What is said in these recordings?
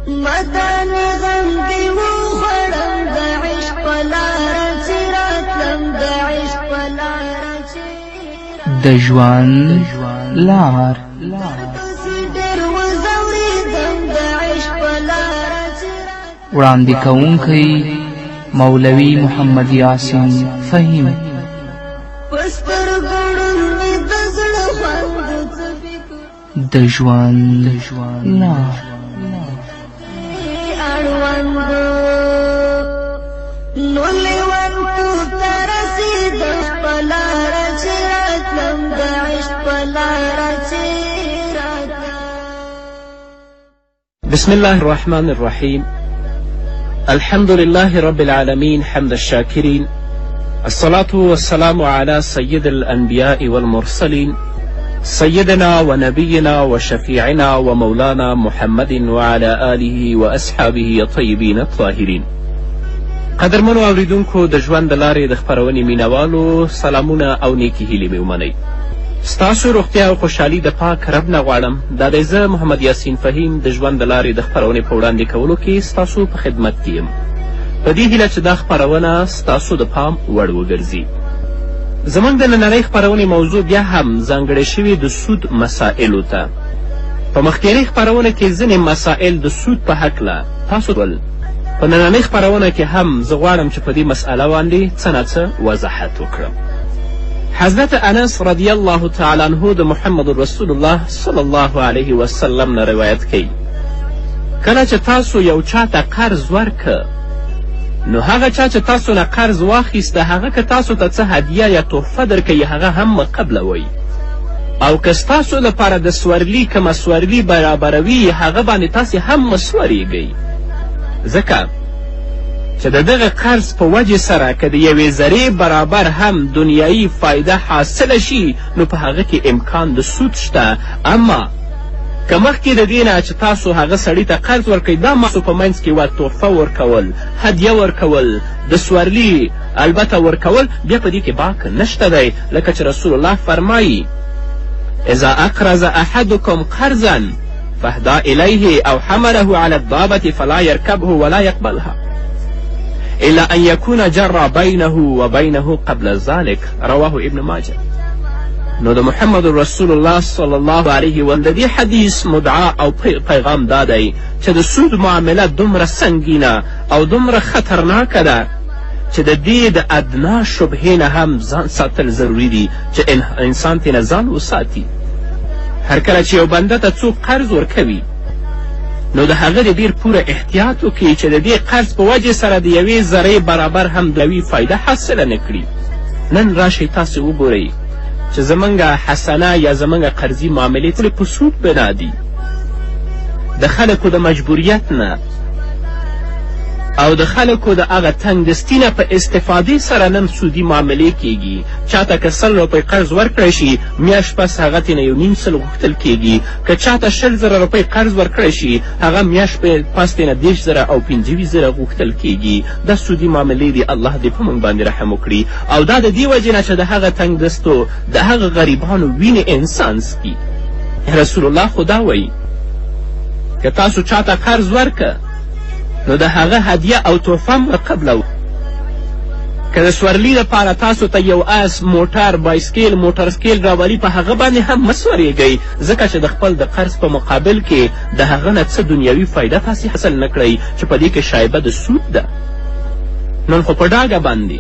مدان غم دی وخوړم د عشق په لاره چې راتلم د عشق په لاره چې د ژوند لار پسې ډېر وځورېدم د عشق په لاره چې وړاندې کوونکی مولوي محمد یاسین فهیم. په سترګو ړوند مې د زړه خوند څه فکر د ژوند لار اړوندو نو لیوانتو ته رسېدم په لاره چې راتلم د عشق په لاره چې راتلم. بسم الله الرحمن الرحيم. الحمد لله رب العالمين حمد الشاكرين. الصلاة والسلام على سيد الأنبياء والمرسلين سيدنا ونبينا وشفيعنا ومولانا محمد وعلى آله وأصحابه الطيبين الطاهرين. قدرمنو اوریدونکو د ژوند د لارې د خپرونې مینوالو سلامونه او نیکې هیلې مې ومنئ. ستاسو روغتیا او خوشحالي د پاک رب نه غواړم. دا دی زه محمد یاسین فهیم د ژوند د لارې د خپرونې په وړاندې کولو کې ستاسو په خدمت کې یم، په دې هیله چې دا خپرونه ستاسو د پام وړ وګرځي. زموږ د نننۍ خپرونې موضوع بیا هم ځانګړې شوې د سود مسائلو ته. په مخکینۍ خپرونه کې ځینې مسائل د سود په هکله تاسو ول، په نننۍ خپرونه کې هم زه غواړم چې په دې مسئله باندې څه نه څه وضاحت وکړم. حضرت انس رضی الله تعالی عنه د محمد رسول الله صلی الله علیه وسلم نه روایت کوي، کله چې تاسو یو چاته قرض ورکه نو هغه چا چې تاسو نه قرض واخیسته هغه که تاسو ته څه هدیه یا تحفه درکوي هغه هم مقبلوئ، او که ستاسو لپاره د سورلي کومه سورلي برابروي هغه باندې تاسې هم مسورېږئ، ځکه چې د دغه قرض په وجې سره که د یوې ذرې برابر هم دنیایي فایده حاصله شي نو په هغه کې امکان د سود شته. اما که مخکې د دې نه چې تاسو هغه سړي ته قرض ورکوئ دا ماسو په منځ کې یوه تحفه ورکول، هدیه ورکول، د سورلي البته ورکول، بیا په دې کې باک نشته دی، لکه چې رسول الله فرمایي اذا اقرض احدکم قرضا فاهدى الیه او حمله على الضابة فلا يركبه ولا يقبلها الا ان يكون جر بينه وبينه قبل ذلك رواه ابن ماجه. نو د محمد رسول الله صلی الله علیه و د دې حدیث مدعا او پیغام دا دی چې د سود معامله دومره سنګینه او دومره خطرناکه ده چې د دې د ادنا شبهې نه هم ځان ساتل ضروري دي چې انسان ترې نه ځان وساتي. هر کله چې یو بنده ته څوک قرض ورکوي نو د هغه د ډېر پوره احتیاط وکړي چې د دې قرض په وجې سره د یوې ذرې برابر هم دوی فایده حاصله نه کړي. نن راشئ تاسې وګورئ چې زموږ حسنه یا زموږ قرضي معاملې ټولې په سود بنا دي. د خلکو د مجبوریت نه او د خلکو د هغه تنګدستي نه په استفادې سره نن سودي معاملې کیږي. چاته که 100 روپۍ قرض ورکړی شي میاشت پس هغه ترې نه 1.5 غوښتل کیږي، که چاته 20,000 روپۍ قرض ورکړی شي هغه میاشت پس ترې نه 10,000 او 25,000 غوښتل کیږي. دا سودي معاملې دي. الله دې په موږ باندې رحم وکړي، او دا د دې وجې نه چې د هغه تنګدستو د هغه غریبانو وینې انسان څکي. رسول الله خو دا وایي که تاسو چاته قرض ورکه نو د هغه هدیه او تحفه هم قبلو. که د سورلي لپاره تاسو ته یو اس، موټر، بایسکل، موټرسکل راولي په هغه باندې هم مه سورېږئ، ځکه چې د خپل د قرض په مقابل کې د هغه نه څه دنیوي فایده تاسې حاصل نه کړئ چې په دې کې شایبه د سود ده. نن خو په ډاګه باندې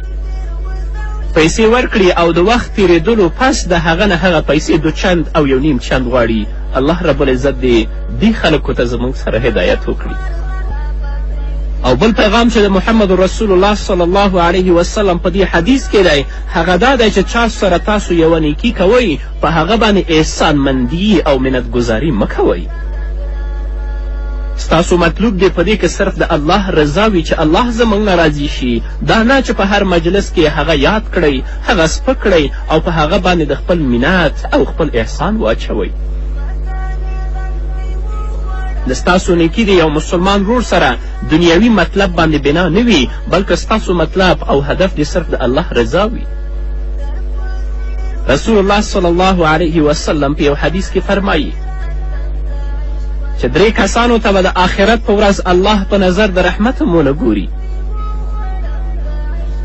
پیسې ورکړي او د وخت تېرېدلو پس د هغه نه هغه پیسې 2 چند او 1.5 چند غواړي. الله رب العزت دې خلکو ته زموږ سره هدایت وکړي. او بل پیغام چې د محمد رسول الله صلی الله علیه وسلم په دې حدیث کې دی هغه دا دی چې چا سره تاسو یوه نیکي کوئ په هغه باندې احسان مندي او منتګزاري مه کوئ. ستاسو مطلوب دی په دې کې صرف د الله رضا وي چې الله زموږ نه راضي شي، دا نه چې په هر مجلس کې هغه یاد کړئ، هغه سپک کړئ او په هغه باندې د خپل منت او خپل احسان واچوئ. د ستاسو نیکي د یو مسلمان ورور سره دنیوي مطلب باندې بنا نه وي، بلکې ستاسو مطلب او هدف دې صرف د الله رضا وي. رسول الله صلی الله علیه وسلم په یو حدیث کې فرمایي چې 3 کسانو ته به د آخرت په ورځ الله په نظر د رحمت هم ونه ګوري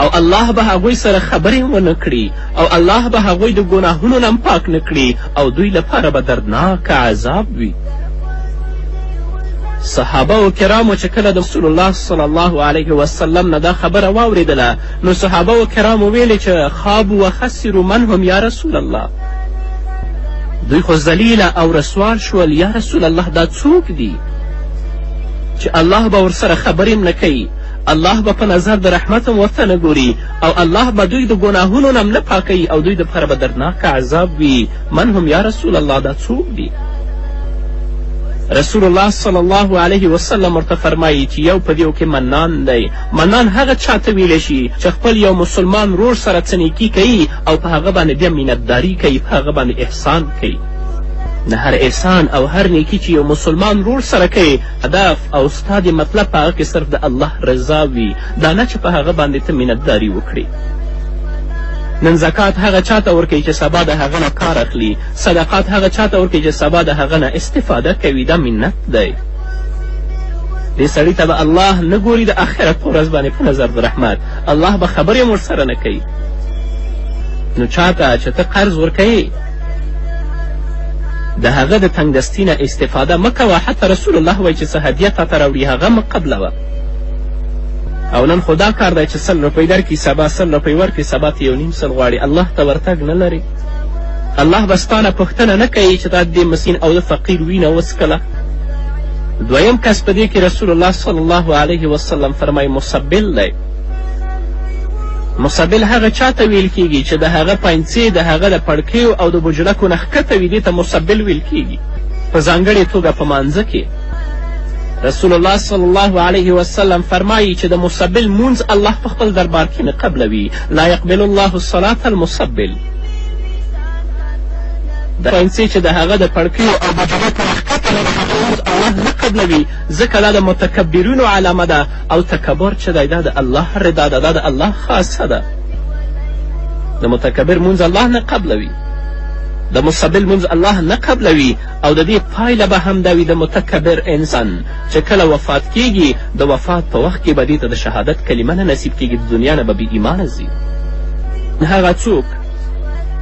او الله به هغوی سره خبرې ونه کړي او الله به هغوی د ګناهونو نه پاک نه کړي او دوی لپاره به دردناک عذاب وي. صحابه و کرامو چې کله د رسول الله صلی الله علیه وسلم نه دا خبره واورېدله نو صحابه و کرامو ویلې چې خابوا و خسروا من هم یا رسول الله، دوی خو ذلیله او رسوال شول. یا رسول الله دا څوک دي چې الله به ورسره خبرې نه کوي، الله به په نظر د رحمت هم ورته نه ګوري او الله به دوی د ګناهونو نه هم نه پاکوي او دوی دپاره به دردناک عذاب وي. من هم یا رسول الله دا څوک دي؟ رسول الله صلی الله علیه وسلم ورته فرمایي چې یو په دیو کې منان دی. منان هغه چاته ویلی شي چې خپل یو مسلمان ورور سره څه نیکي کوي او په هغه باندې بیا مینتداري کوي، په هغه باندې احسان کوي. نه هر احسان او هر نیکي چې یو مسلمان ورور سره کوي هدف او ستا د مطلب په هغه کې صرف د الله رضا وي، دا نه چې په هغه باندې ته مینتداري وکړي. نن زکات هغه چاته ورکوي چې سبا د هغه نه کار اخلي، صدقات هغه چاته ورکوي چې سبا د هغه نه استفاده کوي. دا منت دی. دې سړي ته به الله نه ګوري د آخرت په ورځ باندې په نظر د رحمت، الله به خبرې هم ورسره نه کوي. نو چاته چې ته قرض ورکوي د هغه د تنګدستي نه استفاده مه کوه. حتی رسول الله وایي چې څه هدیه تاته راوړي هغه مه قبلوه. او نن خو دا کار دی چې 100 روپۍ درکړي سبا 100 روپۍ ورکړي سبا ته 1.5 سل غواړي. الله ته ورتګ نه لري. الله به ستا نه پوښتنه نه کوي چې تا د دې مسکین او د فقیر وینه وڅکله. دویم کس په دې کې رسول الله صلی الله علیه وسلم فرمایي مسبل دی. مسبل هغه چاته ویل کیږي چې د هغه پاینڅې د هغه د پړکیو او د بجلکو نه ښکته وي، دې ته مسبل ویل کیږي. په ځانګړې توګه په مانځه کې رسول الله صلی الله علیه وسلم فرمایي چې د مسبل مونځ الله په خپل دربار کې نه قبلوي. لا یقبل الله الصلاة المسبل. د پاینڅې چې د هغه د پړکیو او بجلکو نه ښکته نه الله نه قبلوي، ځکه دا د متکبرینو علامه ده او تکبر چې دی دا د الله رضا ده، دا د الله خاصه ده. د متکبر مونځ الله نه قبلوي، د مسبل مونځ الله نه قبلوي او د دې پایله به هم دا وي د متکبر انسان چې کله وفات کیږي د وفات په وخت کې به دې ته د شهادت کلمه نه نصیب کیږي، د دنیا نه به بې ایمانه ځي. هغه څوک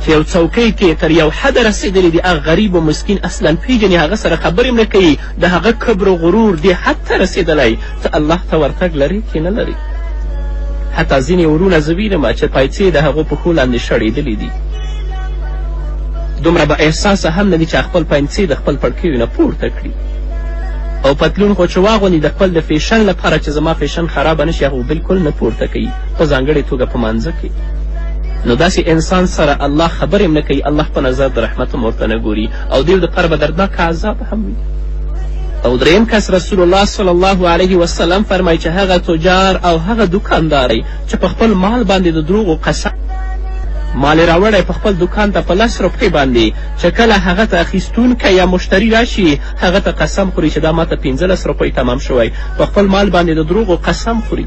چې یو څوکۍ کې تر یو حده رسېدلی دي هغه غریب و مسکین اصلا پیژني، هغه سره خبرې هم نه کوي، د هغه کبر و غرور دې حد ته رسېدلی ته الله ته ورتګ لري که نه لري؟ حتی ځینې ورونه زه وینم چې پایڅې د هغو پښو لاندې شړېدلي دي، دومره به احساسه هم نه دي چې خپل پاینڅې د خپل پړکیو نه پورته کړي او پتلون خو چې واغوندي د خپل د فیشن لپاره چې زما فیشن خرابه نه شي هغه بالکل نه پورته کوي، په ځانګړې توګه په مانځه کې. نو داسې انسان سره الله خبرې هم نه کوي، الله په نظر د رحمت هم ورته نه ګوري او دوی دپاره به دردناک عذاب هم وي. او دریم کس رسول الله صلی الله علیه وسلم فرمایي چې هغه تجار او هغه دکانداری چې په خپل مال باندې د دروغو قسم مال یې راوړی په خپل دکان ته په 10 روپۍ باندې چې کله هغه ته اخیستونکی یا مشتری راشي هغه ته قسم خوري چې دا ماته 15 روپۍ تمام شوی، په خپل مال باندې د دروغو قسم خوري.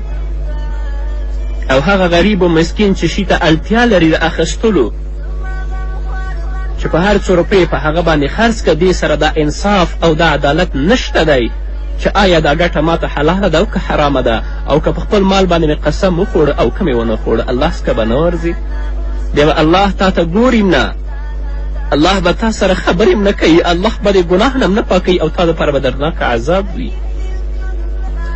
او هغه غریب و مسکین چې شي ته اړتیا لري د اخیستلو چې په هر 2 روپۍ په هغه باندې خرڅ که دې سره دا انصاف او دا عدالت نشته دی چې آیا دا ګټه ماته حلاله ده او که حرامه ده، او که په خپل مال باندې مې قسم وخوړه او که مې ونه خوړه الله څخه به نه ورځي. بیا به الله تا ته ګوري نه، الله به تا سره خبرې هم نه کوي، الله به د ګناه نه هم نه پاکوي او تا دپاره به دردناک عذاب وي.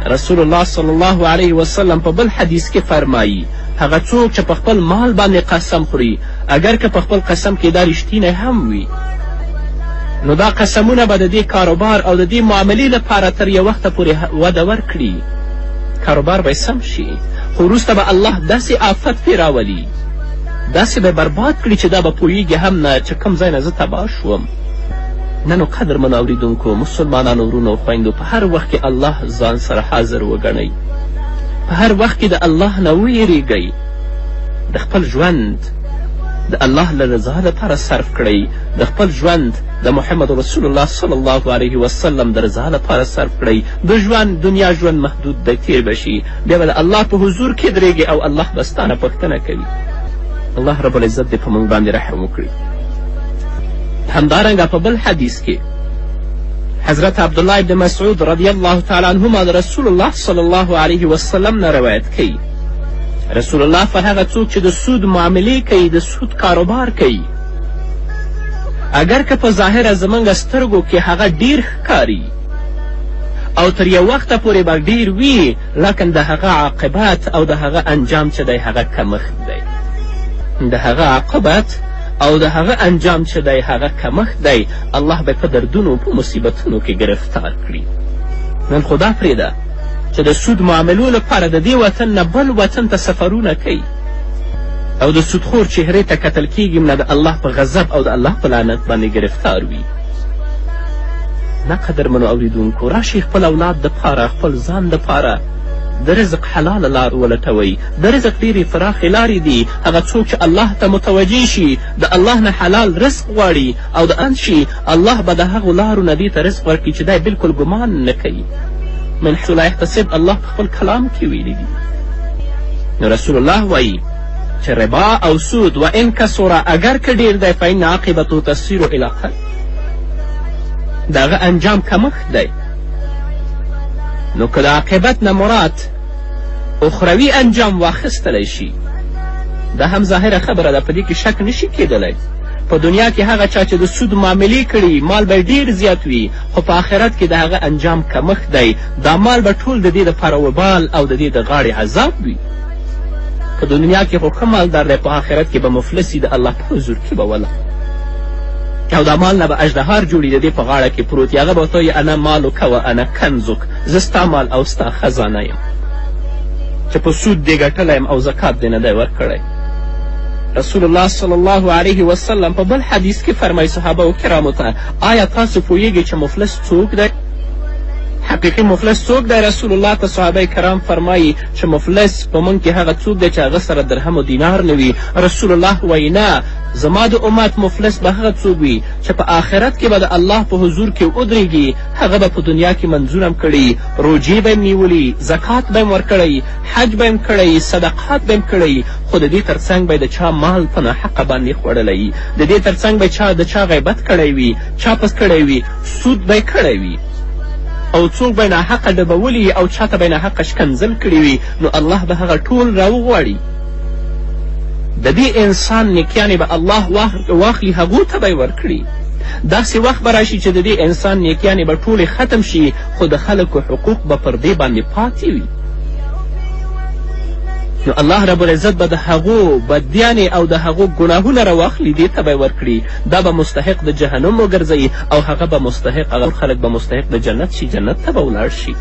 رسول الله صلی الله علیه وسلم په بل حدیث کې فرمایي هغه څوک چې په خپل مال باندې قسم خوري اگر که په خپل قسم کې دا رښتینی هم وي نو دا قسمونه به د دې کاروبار او د دې معاملې لپاره تر یو وخته پورې وده ورکړي، کاروبار به سم شي، خو وروسته به الله داسې آفت پرې راولي، داسې به برباد کړي چې دا به پوهیږي هم نه چې کوم ځای نه زه تباه شوم. ننو قدرمنو اوریدونکو مسلمانانو ورونو خویندو په هر وخت کې الله ځان سره حاضر وګڼئ، په هر وخت کې د الله نه ویریږئ، د خپل ژوند د الله له رضا لپاره صرف کړئ، د خپل ژوند د محمد رسول الله صلی الله علیه وسلم د رضا لپاره صرف کړئ. د ژوند دنیا ژوند محدود دی، تیر به شي، بیا به د الله په حضور کې درېږئ او الله به ستا نه پوښتنه کوي. الله رب العزت دې په موږ باندې رحم وکړي. همدارنګه په بل حدیث کې حضرت عبدالله ابن مسعود رضی الله تعالی عنهما د رسول الله صلی الله علیه وسلم نه روایت کوي رسول الله فرهغه څوک چې د سود معاملې کوي د سود کاروبار کوي اگر که په ظاهره زموږ سترګو کې هغه ډیر ښکاري او تر یو وخته پورې به ډیر وي لکن د هغه عاقبت او د هغه انجام چې دی هغه کمښت دی د هغه عاقبت او د هغه انجام چې دی هغه کمښت دی الله به په دردونو په مصیبتونو کې گرفتار کړي نن خو دا پرېږده چې د سود معاملو لپاره د دې وطن نه بل وطن ته سفرونه کوي او د سودخور چهرې ته کتل کیږي نه د الله په غضب او د الله په لعنت باندې گرفتار وي نه قدرمنو اوریدونکو راشئ خپل اولاد دپاره خپل ځان دپاره د رزق حلاله لار ولټوئ د رزق ډېرې پراخې لارې دي هغه څوک چې الله ته متوجه شي د الله نه حلال رزق غواړي او د اند شي الله به د هغو لارو نه دې ته رزق ورکړي چې دی بلکل ګمان نه کوي من حیث لا یحتسب الله په خپل کلام کې ویلي دي نو رسول الله وایي چې ربا او سود و ان کسوره اگر که ډیر دی فإن عاقبته تصیر الی قتل د هغه انجام کمښت دی نو که د عاقبت نه مراد اخروي انجام واخیستلی شي دا هم ظاهره خبره ده په دې کې شک نشي کیدلی په دنیا کې هغه چا چې د سود معاملې کړي مال به ډیر زیات وي خو په آخرت کې د هغه انجام کمښت دی دا مال به ټول د دې دپاره وبال او د دې د غاړې عذاب وي په دنیا کې خو ښه مالدار دی په آخرت کې به مفلس وي د الله په حضور کې به وله او دا مال نه به اژدهار جوړي د دې په غاړه کې پروت هغه به ورته وایي انا مالک و انا کنزک زه ستا مال او ستا خزانه یم چې په سود دې ګټلی یم او زکات دې نه دی ورکړی رسول الله صلی الله علیه وسلم په بل حدیث کې فرمایي صحابه کرامو ته آیا تاسو پوهیږئ چې مفلس څوک دی حقیقي مفلس څوک دی رسول الله ته صحابه کرام فرمایي چې مفلس په موږ کې هغه څوک دی چې هغه سره درهم و دینار نه وي رسول الله وایي نه زما د امت مفلس به هغه څوک وي چې په آخرت کې به د الله په حضور کې ودرېږي هغه به په دنیا کې منظور هم کړي روجې به یې نیولي زکات به یې ورکړی حج به یې کړی صدقات به یې کړی خو د دې تر څنګ به یې د چا مال په ناحقه باندې خوړلی د دې تر څنګ به د چا غیبت کړی وي چا پس کړی وي سود به یې کړی وي او څوک به یې ناحقه ډبولی او چاته به یې ناحقه شکنځل کړي وي نو الله به هغه ټول راوغواړي د دې انسان نیکیانې به الله واخلي هغو ته به یې ورکړي داسې وخت به راشي چې د دې انسان نیکیانې به ټولې ختم شي خو د خلکو حقوق به پر دې باندې پاتې وي نو الله رب العزت به د هغو بدیانې او د هغو ګناهونه راواخلي دې ته به یې ورکړي دا به مستحق د جهنم وګرځوي او هغه به مستحق هغه خلک به مستحق د جنت شي جنت ته به ولاړ شي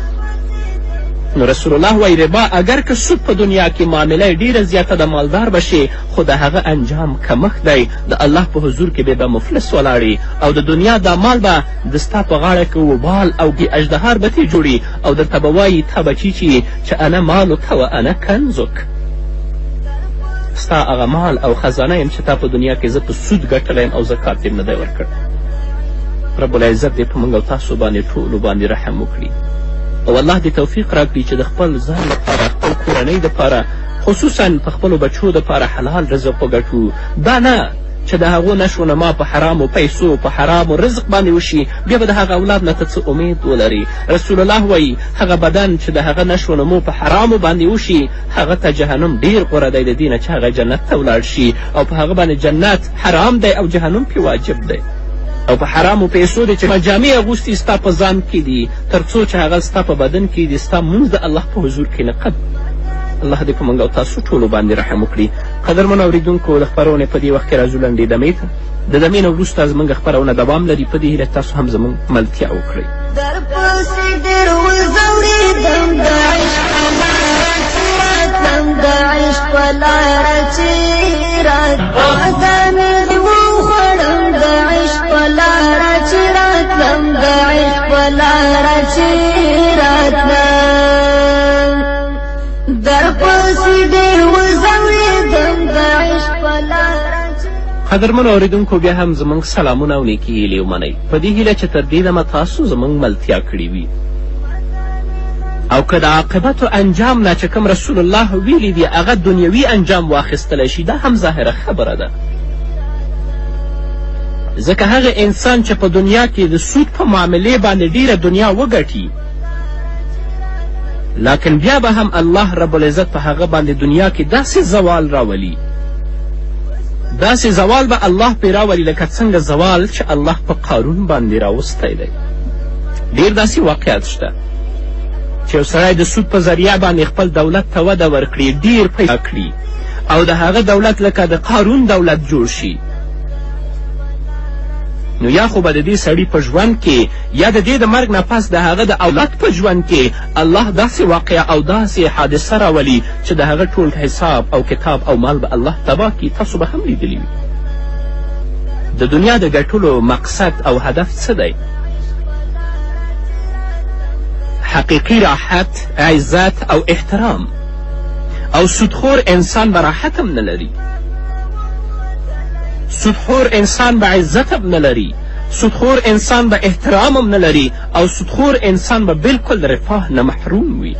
نو رسول الله وایي ربا اگر که سود په دنیا کې معامله ډیره زیاته د مالدار به شي خو د هغه انجام کمښت دی د الله په حضور کې به مفلس ولاړي او د دنیا دا مال به د ستا په غاړه کې وبال او اژدهار به ترې جوړي او درته به وایي تا بچي چې انا مالک و انا کنزک ستا هغه مال او خزانه یم چې تا په دنیا کې زه په سود ګټلی یم او زکات یې نه دی ورکړی رب العزت دې په موږ او تاسو باندې ټولو باندې رحم وکړي او الله دې توفیق راکړي چې د خپل ځان لپاره خپل کورنۍ دپاره خصوصا په خپلو بچو دپاره حلال رزق وګټو دا نه چې د هغو نشو نما په حرامو پیسو په حرامو رزق باندې وشي بیا به د هغه اولاد نه ته څه امید ولري رسول الله وایي هغه بدن چې د هغه نشو نمو په حرامو باندې وشي هغه ته جهنم ډیر غوره دی د دې نه چې هغه جنت ته ولاړ شي او په هغه باندې جنت حرام دی او جهنم پې واجب دی او په حرامو پیسو دی چې جامې اغوستي ستا په ځان کې دي تر څو چې هغه ستا په بدن کې دي ستا مونځ د الله په حضور کې نقد الله دې په موږ او تاسو ټولو باندې رحم وکړي قدرمنو اورېدونکو د خپرونې په دې وخت کې راځو لنډې دمې ته د دمې نه وروسته زموږ خپرونه دوام لري په دې هیله تاسو هم زموږ ملتیا وکړئ درپسې ډېر وځورېدم د عشق په لاره چې راتلم د عشق په لاره چې وعده مې وخوړم د عشق په لاره چې راتلم د عشق په لاره چې راتلم درپسې ډېر وځورېدم د عشق په لاره قدرمنو اورېدونکو بیا هم زموږ سلامونه او نیکې هیلې ومنئ په دې هیله چې تر دې دمه تاسو زموږ ملتیا کړې وي او که د عاقبت و انجام نه چې کوم رسول الله ویلي دي هغه دنیوي انجام واخیستلی شي دا هم ظاهره خبره ده ځکه هغه انسان چې په دنیا کې د سود په معاملې باندې ډیره دنیا وګټي، لکن بیا به هم الله رب العزت په هغه باندې دنیا کې داسې زوال راولي، داسې زوال به الله پرې راولي لکه څنګه زوال چې الله په قارون باندې راوستی دی. ډېر داسې واقعات شته چې یو سړی د سود په ذریعه باندې خپل دولت ته وده ورکړي، ډېر پیدا کړي، او د هغه دولت لکه د قارون دولت جوړ شي. نو یا خو به د دې سړي په ژوند کې یا د دې د مرګ نه پس د هغه د اولاد په ژوند کې الله داسې واقعه او داسې حادثه راولي چې د هغه ټول حساب او کتاب او مال به الله تباه کړي. تاسو به هم لیدلی وي د دنیا د ګټلو مقصد او هدف څه دی؟ حقیقي راحت، عزت او احترام. او سودخور انسان به راحت هم نه لري، سودخور انسان به عزت هم نه لري، سودخور انسان به احترام هم نه لري، او سودخور انسان به بالکل رفاه نه محروم وي.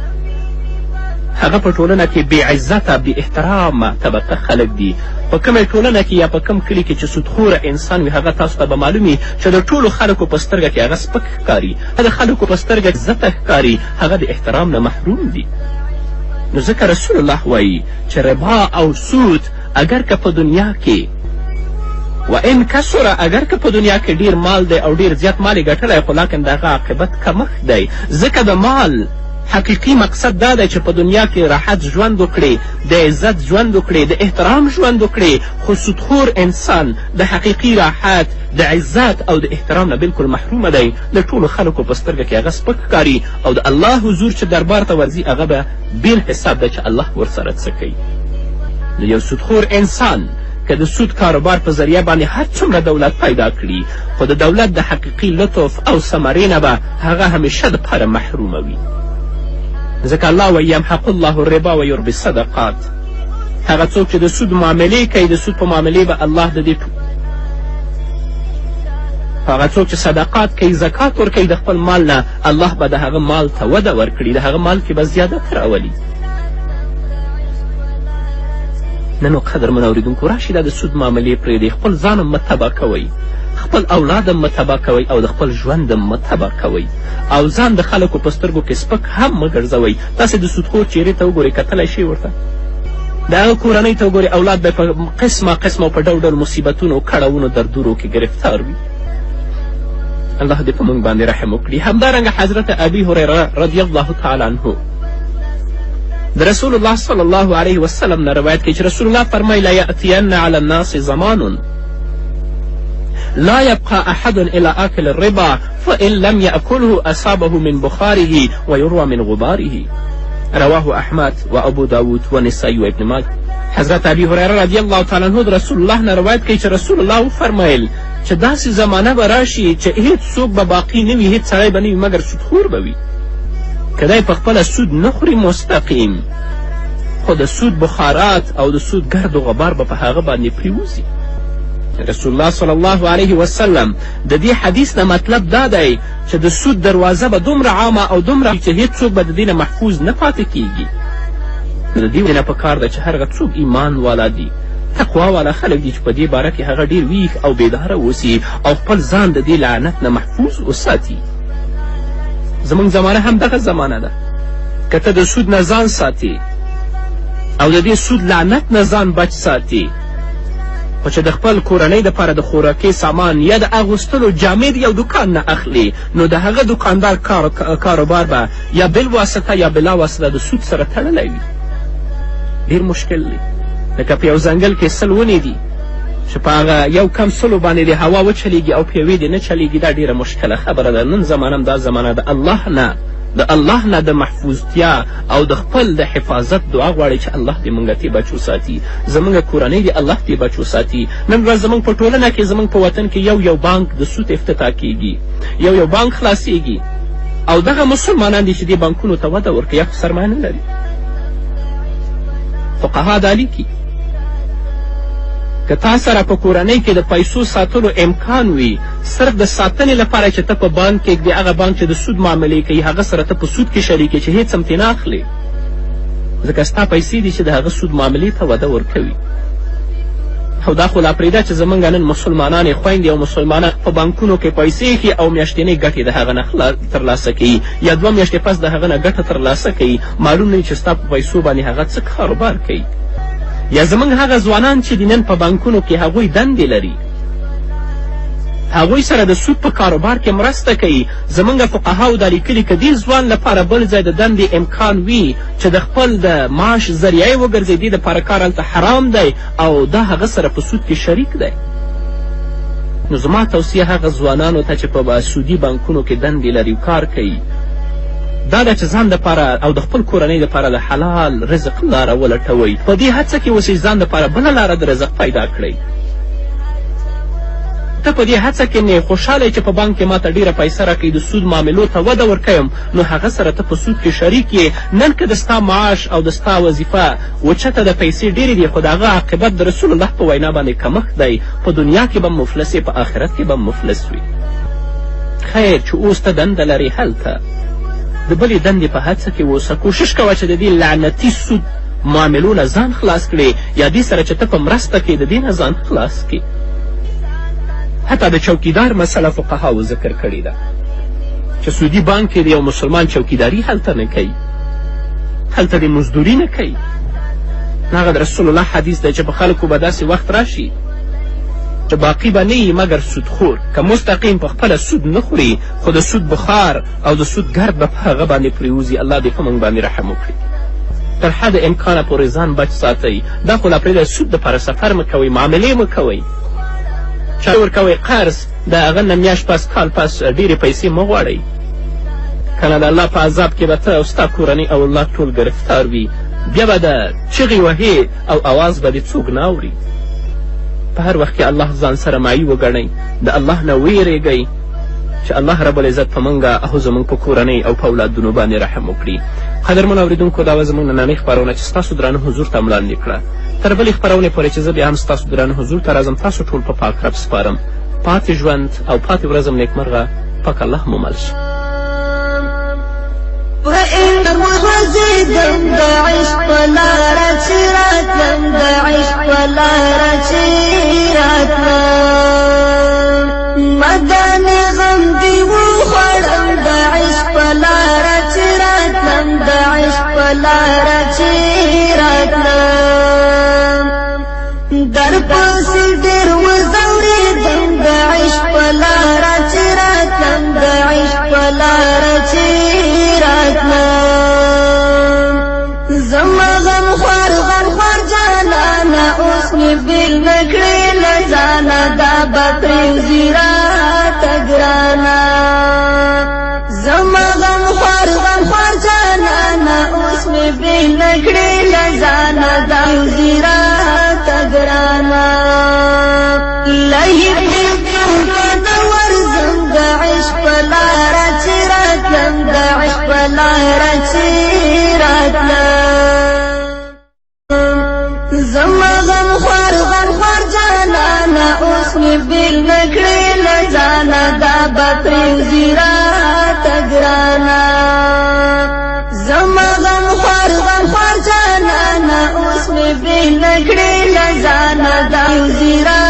هغه په ټولنه کې بې عزته بې احترامه طبقه خلک دي. په کومه ټولنه کې یا په کوم کلي کې چې سودخوره انسان وي هغه تاسو ته به معلوم وي چې د ټولو خلکو په سترګه کې هغه سپک ښکاري، د خلکو په سترګه عزته ښکاري، هغه د احترام نه محروم دي. نو ځکه رسول الله وایي چې ربا او سود اگر که په دنیا کې و ان کسره، اگر که په دنیا کې ډیر مال دی او ډیر زیات مال یې ګټلی، خو لاکن د هغه عاقبت کمښت دی. ځکه د مال حقیقي مقصد دا دی چې په دنیا کې راحت ژوند وکړي، د عزت ژوند وکړي، د احترام ژوند وکړي، خو سودخور انسان د حقیقي راحت، د عزت او د احترام نه بالکل محرومه دی. د ټولو خلکو په سترګه کې هغه سپک ښکاري، او د الله حضور چې دربار ته ورځي هغه به بیل حساب دی چې الله ورسره څه کوي. د یو سودخور انسان که د سود کاروبار په ذریعه باندې هر څومره دولت پیدا کړي، خو د دولت د حقیقي لطف او ثمرې نه به هغه همیشه دپاره محرومه وي. ځکه الله وایي یمحق الله الربا و یربي الصدقات. هغه څوک چې د سود معاملې کوي، د سود په معاملې به الله د دې هغه څوک چې صدقات کوي، زکات ورکوي د خپل مال نه، الله به د هغه مال ته وده ورکړي، د هغه مال کې به زیادت راولي. نو قدرمن اورېدونکو راشي دا د سود معاملې پرېږدئ، خپل ځان هم مه تباه کوئ، خپل اولاد هم مه تباه کوئ، او د خپل ژوند هم مه تباه کوئ، او ځان د خلکو په سترګو کې سپک هم مه ګرځوئ. تاسې د سودخور چهرې ته وګورئ، کتلی شئ ورته، د هغه کورنۍ ته وګورئ، اولاد به په قسمه قسمه او په ډول ډول مصیبتونو، کړاوونو، دردونو کې گرفتار وي. الله دې په موږ باندې رحم وکړي. همدارنګه حضرت ابي هریره رضی الله تعالی عنه د رسول الله صلی الله علیه وسلم نه روایت کوي چې رسول الله فرمایي لا یأتین علی الناس زمان لا يبقى أحد إلى آكل الربا فإن لم يأكله أصابه من بخاره ويروى من غباره. رواه أحمد و ابو داود و نسائی و ابن ماجه. حضرت ابي هریره رضی الله تعالی عنه د رسول الله نه روایت کوي چې رسول الله وفرمیل چې داسې زمانه به راشي چې هیڅ څوک به باقي نه وي، هیڅ سړی به نه وي مګر سودخور به وي. که دی په خپله سود نه خوري مستقیم، خو د سود بخارات او د سود ګرد و غبار به په هغه باندې پریوزي. رسول الله صلی الله علیه وسلم د دې حدیث نه مطلب دا دی چې د سود دروازه به دومره عامه او دومره چې هیڅ څوک به د دې نه محفوظ نه پاتې کیږي. د دې نه پکار ده چې هر هغه څوک ایمان والا دي، تقوا والا خلک دي چې په دې باره کې هغه ډېر ویښ او بیداره اوسي او خپل ځان د دې لعنت نه محفوظ وساتي. زموږ زمانه هم دغه زمانه ده. که ته د سود نه ځان ساتي او د دې سود لعنت نه ځان بچ ساتي، خو چې د خپل کورنۍ دپاره د خوراکي سامان یا د اغوستلو جامې د یو دوکان نه اخلي، نو د هغه دوکاندار کاروبار به یا بالواسطه یا بلا واسطه د سود سره تړلی وي. ډېر مشکل دی. لکه په یو ځنګل کې 100 ونې دي چې په هغه یو کم 100 باندې د هوا وچلیږي او په یوې دې نه چلیږي، دا ډېره مشکله خبره ده. نن زمانه هم دا زمانه د الله نه د محفوظتیا او د خپل د حفاظت دعا غواړي چې الله دې موږ ته بچ وساتي، زموږ کورنۍ دې الله دې بچ وساتي. نن ورځ زموږ په ټولنه کې، زموږ په وطن کې یو بانک د سود افتتاح کیږي، یو بانک خلاصیږي، او دغه مسلمانان دي چې دې بانکونو ته وده ورکوي، یا خو سرمایه نه لري. فقها دا لیکي که تا سره په کورنۍ کې د پیسو ساتلو امکان وي، صرف د ساتنې لپاره چې ته په بانک کې د هغه بانک چې د سود معاملې کوي هغه سره ته په سود کې شریک چې هیڅ هم ترې نه اخلې، ځکه ستا پیسې دي چې د هغه سود معاملې ته وده ورکوي. او دا خو لا پرېږده چې زموږ نن مسلمانانې خویندې او مسلمانان په بانکونو کې پیسې ایښي او میاشتنۍ ګټې د هغه نه ترلاسه کوي یا 2 میاشتې پس د هغه نه ګټه ترلاسه کوي. معلوم نه چې ستا په پیسو باندې هغه څه کاروبار کوي. یا زموږ هغه ځوانان چې د نن په بانکونو کې هغوی دندې لري، هغوی سره د سود په کاروبار کې مرسته کوي. زموږ فقهاو دا لیکلي که دې ځوان لپاره بل ځای د دندې امکان وي چې د خپل د معاش ذریعه وګرځي، دې دپاره کار هلته حرام دی او دا هغه سره په سود کې شریک دی. نو زما توصیه هغه ځوانانو ته چې په سودي بانکونو کې دندې لري کار کوي، دا ده چې ځان دپاره او د خپل کورنۍ دپاره د حلال رزق لاره ولټوئ. په دې هڅه کې اوسئ ځان دپاره بله لاره د رزق پیدا کړئ. ته په دې هڅه کې نه خوشحاله چې په بانک کې ماته ډېره پیسه راکوي، د سود معاملو ته وده ورکویم، نو هغه سره ته په سود کې شریک یې. نن که د ستا معاش او د ستا وظیفه اوچته د پیسې ډېرې دي، خو د هغه عاقبت د رسول الله په وینا باندې کمښت دی. په دنیا کې به مفلس په آخرت کې به مفلس وي. خیر چې اوس ته دنده لرې، هلته د بلې دندې په هڅه کې اوسه. کوشش کوه چې د دې لعنتي سود معاملو نه ځان خلاص کړې، یا دې سره چې ته په مرسته کې د دې نه ځان خلاص کړې. حتی د چوکیدار مسله فقهاو ذکر کړې ده چې سودي بانک کې د یو مسلمان چوکیداري هلته نه کوي، هلته د مزدوري نه کوي. هغه د رسول الله حدیث دی چې په خلکو به داسې وخت راشي چې باقي به نه یي مګر سودخور، که مستقیم په خپله سود نه خوري خو د سود بخار او د سود ګرد به په هغه باندې پرېوځي. الله دې په موږ باندې رحم وکړي. تر حد امکانه پورې ځان بچ ساتئ. دا خو لا پرېږده سود دپاره سفر مه کوئ، معاملې مه کوئ، چا ورکوئ قرض، د هغه نه میاشت پس کال پس ډېرې پیسې مه غواړئ، که نه د الله په عذاب کې به ته او ستا کورنۍ او الله ټول ګرفتار وي. بیا به د چغې وهې او اواز به دې څوک نه اوري. په هر وخت کې الله ځان سره معی وګڼئ، د الله نه ویرېږئ چې الله رب العزت په موږ او زموږ په کورنۍ او په اولادونو باندې رحم وکړي. قدرمنو اورېدونکو، دا وه زموږ نننۍ خپرونه چې ستاسو درانه حضور ته وړاندې کړه. تر بلې خپرونې پورې چې زه بیا هم ستاسو درانه حضور ته راځم، تاسو ټول په پاک رب سپارم. پاتې ژوند او پاتې ورځم نیکمرغه، پاک الله مو مل شي. وإن وزيدم بعشق لا رتيراتم بعشق لا رتيراتم مداني غمدي وخرم بعشق لا رتيراتم بعشق لا رتيراتم در پاسی دیر وزوریدم بعشق لا رتيراتم بعشق لا رتيراتم زما غم خوار جانا اوس می بیل نکړې لزانا دا بطری زیرا تګرانا زما غم خوار جانا اوس می بیل نکړې لزانا دا زیرا تګرانا الهی دې ورزم د عشق لار چراتم د عشق لار زما غم خوار جانا اوس می بیل نکړې لزانا دا بطری زیرا تګرانا زما غم خوار جانا اوس می بیل نکړې لزانا دا زیرا